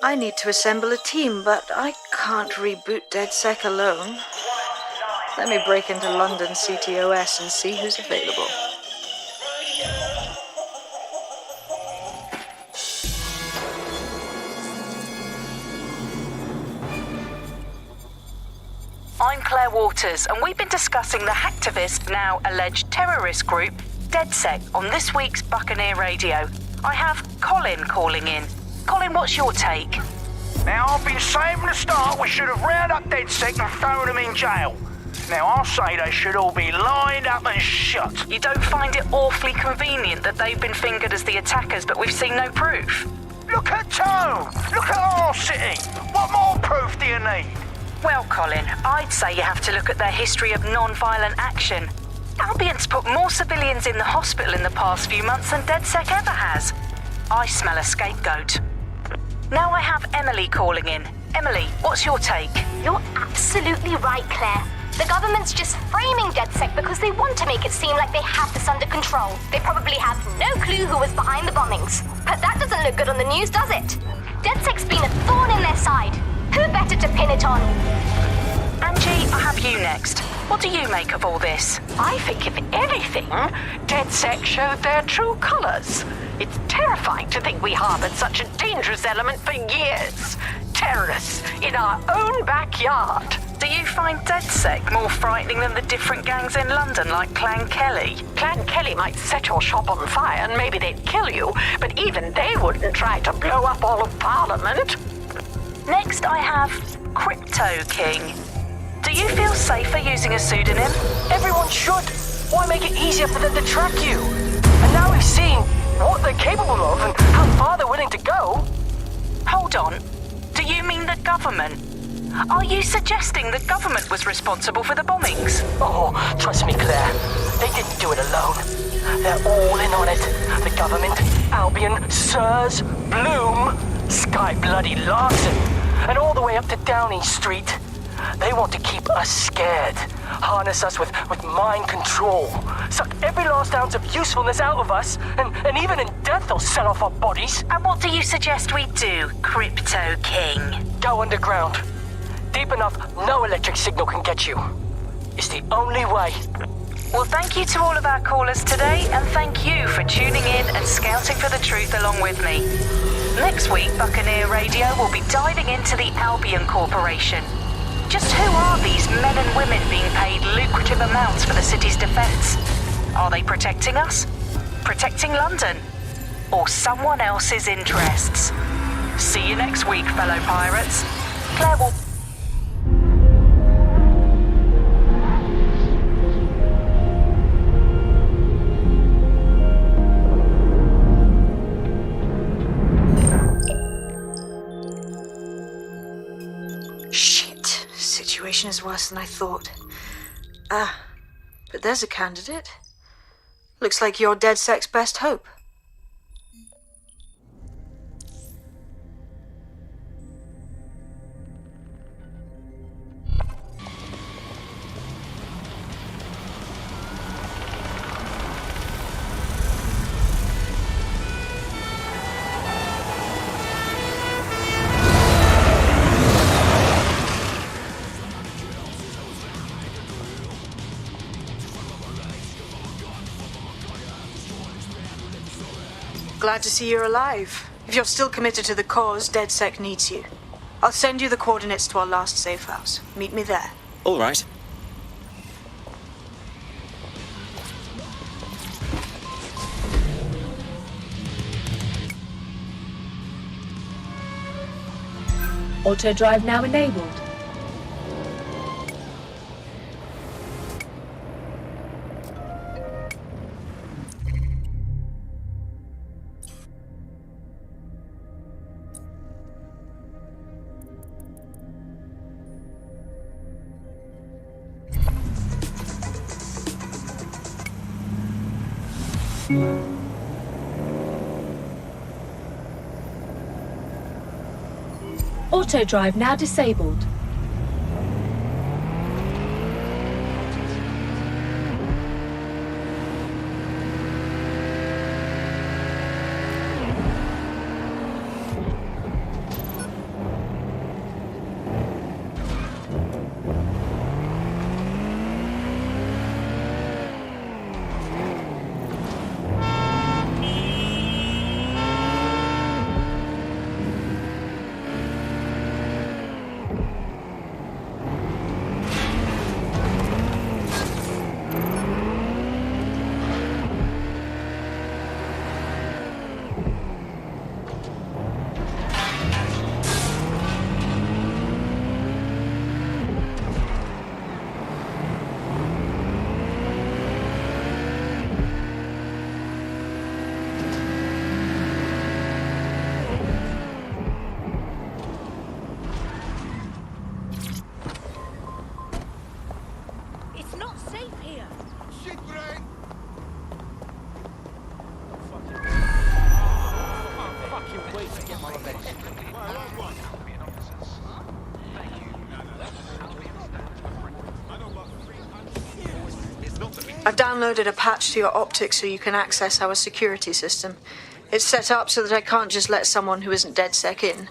I need to assemble a team, but I can't reboot Deadsec alone. Let me break into London CTOS and see who's available. I'm Claire Waters, and we've been discussing the hacktivist, now alleged terrorist group, Deadsec, on this week's Buccaneer Radio. I have Colin calling in. Colin, what's your take? Now, I've been saying from the start we should have rounded up Deadsec and thrown them in jail. Now, I'll say they should all be lined up and shot. You don't find it awfully convenient that they've been fingered as the attackers, but we've seen no proof? Look at Tone! Look at our city! What more proof do you need? Well, Colin, I'd say you have to look at their history of non-violent action. Albion's put more civilians in the hospital in the past few months than Deadsec ever has. I smell a scapegoat. Now I have Emily calling in. Emily, what's your take? You're absolutely right, Claire. The government's just framing Deadsec because they want to make it seem like they have this under control. They probably have no clue who was behind the bombings. But that doesn't look good on the news, does it? Deadsec's been a thorn in their side. Who better to pin it on? Angie, I have you next. What do you make of all this? I think, if anything, Deadsec showed their true colors. It's terrifying to think we harbored such a dangerous element for years. Terrorists in our own backyard. Do you find Deadsec more frightening than the different gangs in London, like Clan Kelly? Clan Kelly might set your shop on fire and maybe they'd kill you, but even they wouldn't try to blow up all of Parliament. Next, I have Crypto King. Do you feel safer using a pseudonym? Everyone should. Why make it easier for them to track you? And now we've seen what they're capable of and how far they're willing to go. Hold on. Do you mean the government? Are you suggesting the government was responsible for the bombings? Oh, trust me, Claire. They didn't do it alone. They're all in on it. The government, Albion, Sirs, Bloom, Sky Bloody Larson, and all the way up to Downing Street. They want to keep us scared, harness us with mind control, suck every last ounce of usefulness out of us, and even in death they'll sell off our bodies. And what do you suggest we do, Crypto King? Go underground. Deep enough, no electric signal can get you. It's the only way. Well, thank you to all of our callers today, and thank you for tuning in and scouting for the truth along with me. Next week, Buccaneer Radio will be diving into the Albion Corporation. Just who are these men and women being paid lucrative amounts for the city's defence? Are they protecting us? Protecting London? Or someone else's interests? See you next week, fellow pirates. Claire will... Situation is worse than I thought. But there's a candidate. Looks like you're Deadsec's best hope. Glad to see you're alive. If you're still committed to the cause, Deadsec needs you. I'll send you the coordinates to our last safe house. Meet me there. All right. Auto drive now enabled. Auto drive now disabled. I've downloaded a patch to your optics so you can access our security system. It's set up so that I can't just let someone who isn't Deadsec in.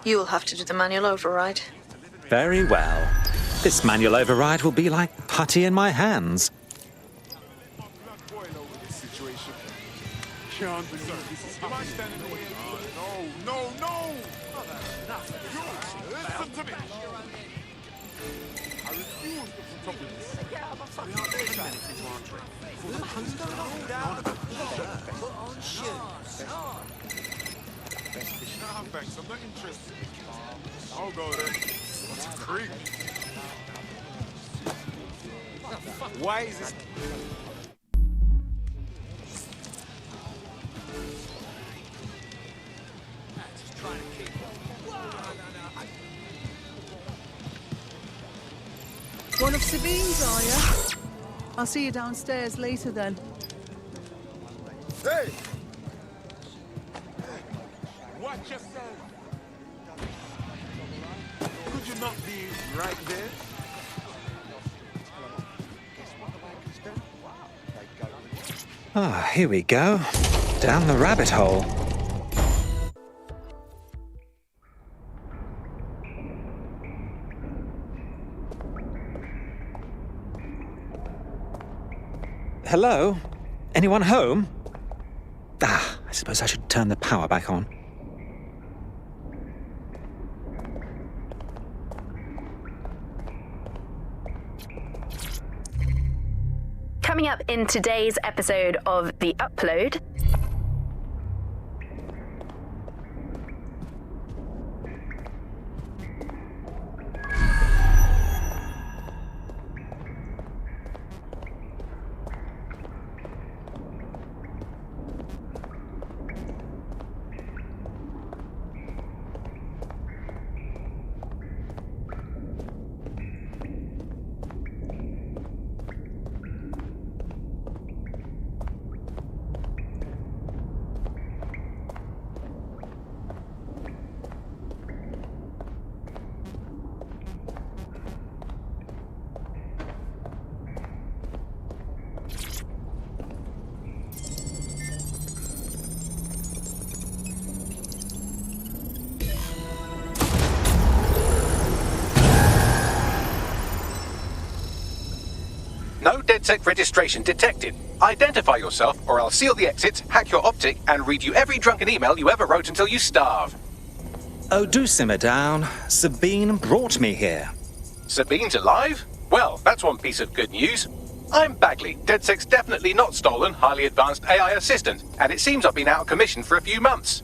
You'll have to do the manual override. Very well. This manual override will be like putty in my hands. Thanks, I'm not interested. I'll go there. What's a creep? Why is this? One of Sabine's, are you? I'll see you downstairs later then. Hey! Watch yourself! Could you not be right there? Ah, here we go. Down the rabbit hole. Hello? Anyone home? Ah, I suppose I should turn the power back on. Coming up in today's episode of The Upload. No Deadsec registration detected. Identify yourself, or I'll seal the exits, hack your optic, and read you every drunken email you ever wrote until you starve. Oh, do simmer down. Sabine brought me here. Sabine's alive? Well, that's one piece of good news. I'm Bagley, Deadsec's definitely not stolen, highly advanced AI assistant, and it seems I've been out of commission for a few months.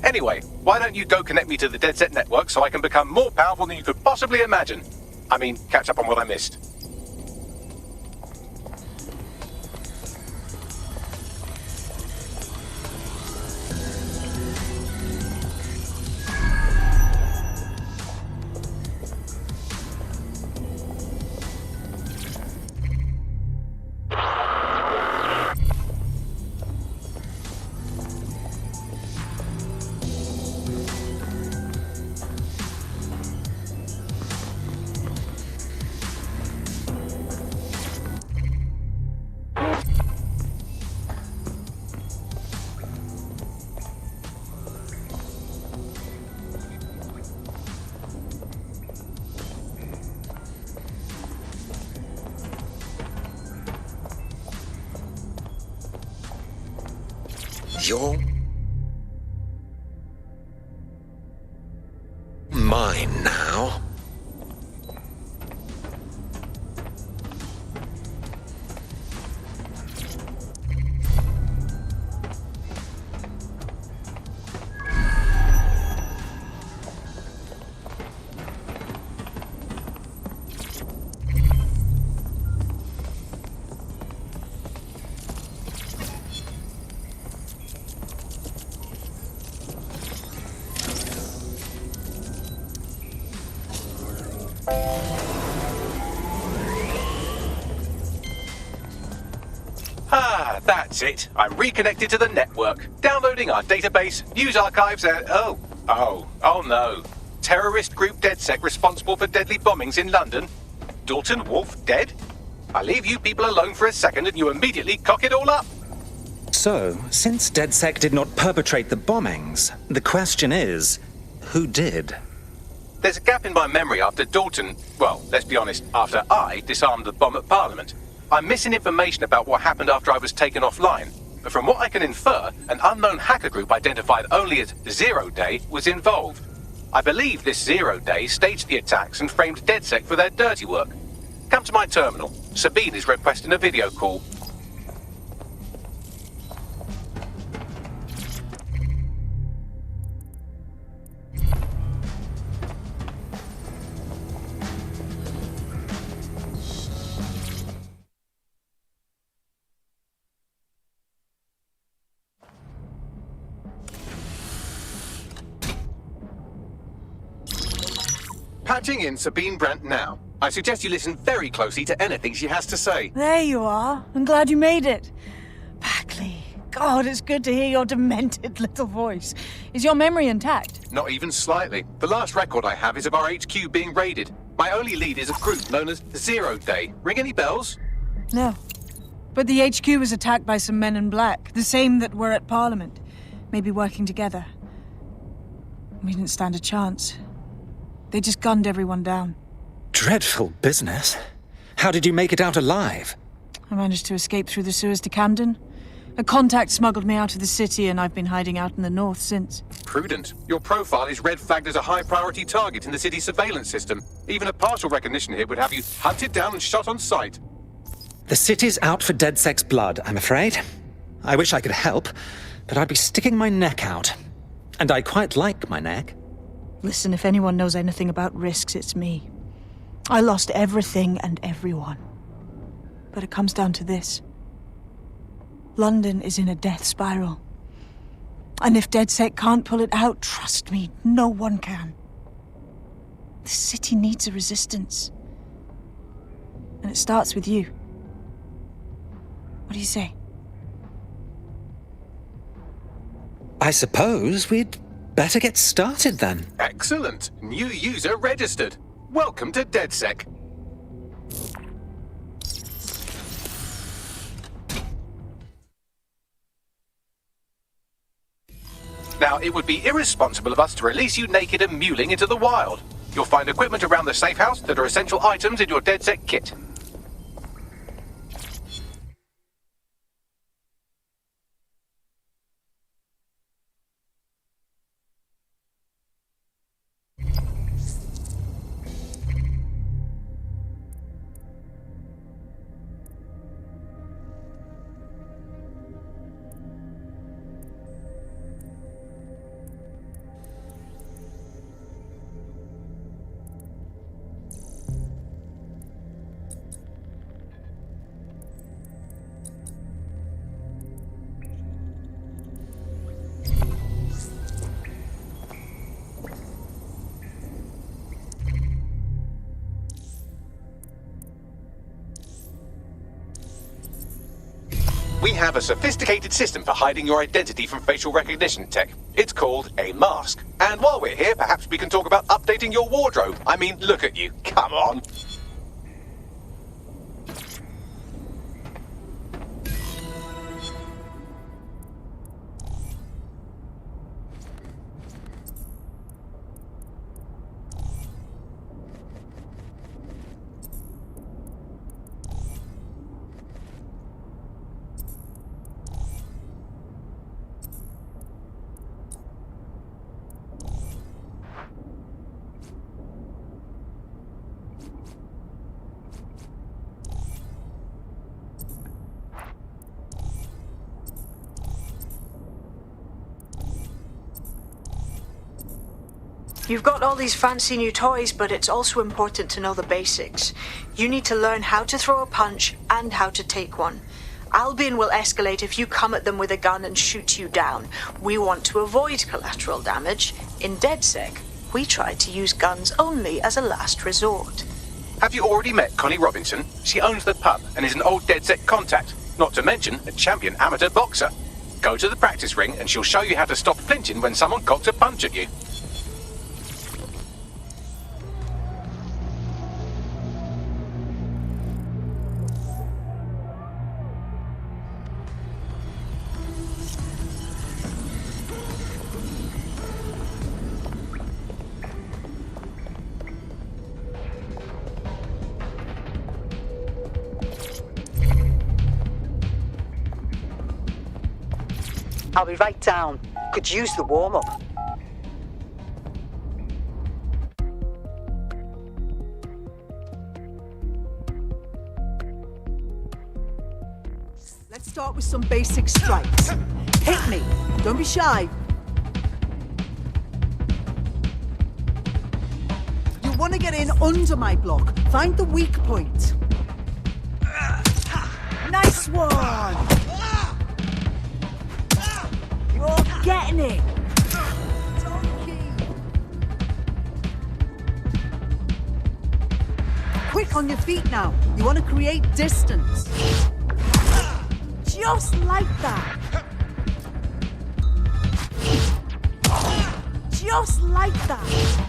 Anyway, why don't you go connect me to the Deadsec network so I can become more powerful than you could possibly imagine? I mean, catch up on what I missed. You're mine now. Ah, that's it. I'm reconnected to the network. Downloading our database, news archives, and... Oh no. Terrorist group Deadsec responsible for deadly bombings in London? Dalton Wolfe dead? I leave you people alone for a second and you immediately cock it all up. So, since Deadsec did not perpetrate the bombings, the question is, who did? There's a gap in my memory after Dalton, well, let's be honest, after I disarmed the bomb at Parliament. I'm missing information about what happened after I was taken offline. But from what I can infer, an unknown hacker group identified only as Zero Day was involved. I believe this 0 Day staged the attacks and framed Deadsec for their dirty work. Come to my terminal. Sabine is requesting a video call. Patching in Sabine Brandt now. I suggest you listen very closely to anything she has to say. There you are. I'm glad you made it. Bagley. God, it's good to hear your demented little voice. Is your memory intact? Not even slightly. The last record I have is of our HQ being raided. My only lead is a group known as 0 Day. Ring any bells? No. But the HQ was attacked by some men in black, the same that were at Parliament. Maybe working together. We didn't stand a chance. They just gunned everyone down. Dreadful business. How did you make it out alive? I managed to escape through the sewers to Camden. A contact smuggled me out of the city, and I've been hiding out in the north since. Prudent. Your profile is red flagged as a high-priority target in the city's surveillance system. Even a partial recognition here would have you hunted down and shot on sight. The city's out for Deadsec's blood, I'm afraid. I wish I could help, but I'd be sticking my neck out. And I quite like my neck. Listen, if anyone knows anything about risks, it's me. I lost everything and everyone. But it comes down to this. London is in a death spiral. And if Deadsec can't pull it out, trust me, no one can. The city needs a resistance. And it starts with you. What do you say? I suppose we'd better get started then. Excellent. New user registered. Welcome to Deadsec. Now, it would be irresponsible of us to release you naked and mewling into the wild. You'll find equipment around the safe house that are essential items in your Deadsec kit. We have a sophisticated system for hiding your identity from facial recognition tech. It's called a mask. And while we're here, perhaps we can talk about updating your wardrobe. I mean, look at you. Come on. You've got all these fancy new toys, but it's also important to know the basics. You need to learn how to throw a punch and how to take one. Albion will escalate if you come at them with a gun and shoot you down. We want to avoid collateral damage. In Deadsec, we try to use guns only as a last resort. Have you already met Connie Robinson? She owns the pub and is an old Deadsec contact, not to mention a champion amateur boxer. Go to the practice ring and she'll show you how to stop flinching when someone cocks a punch at you. I'll be right down. Could use the warm-up. Let's start with some basic strikes. Hit me. Don't be shy. You want to get in under my block. Find the weak point. Nice one! You're getting it! Quick on your feet now. You want to create distance. Just like that. Just like that.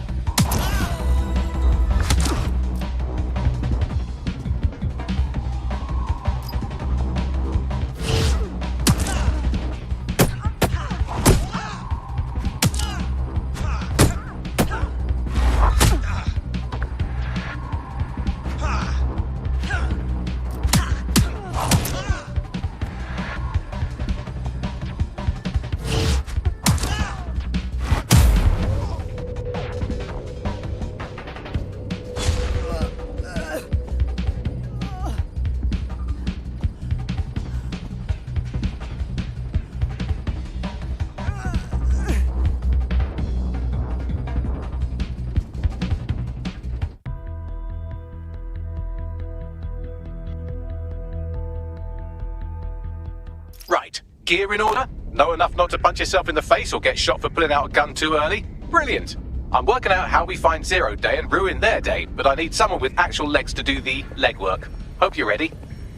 Right. Gear in order? Know enough not to punch yourself in the face or get shot for pulling out a gun too early? Brilliant. I'm working out how we find Zero Day and ruin their day, but I need someone with actual legs to do the legwork. Hope you're ready.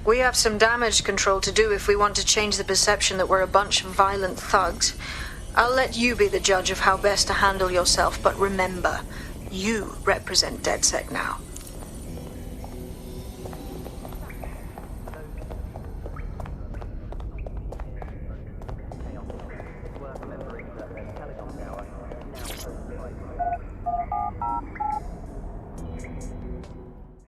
We have some damage control to do if we want to change the perception that we're a bunch of violent thugs. I'll let you be the judge of how best to handle yourself, but remember, you represent Deadsec now.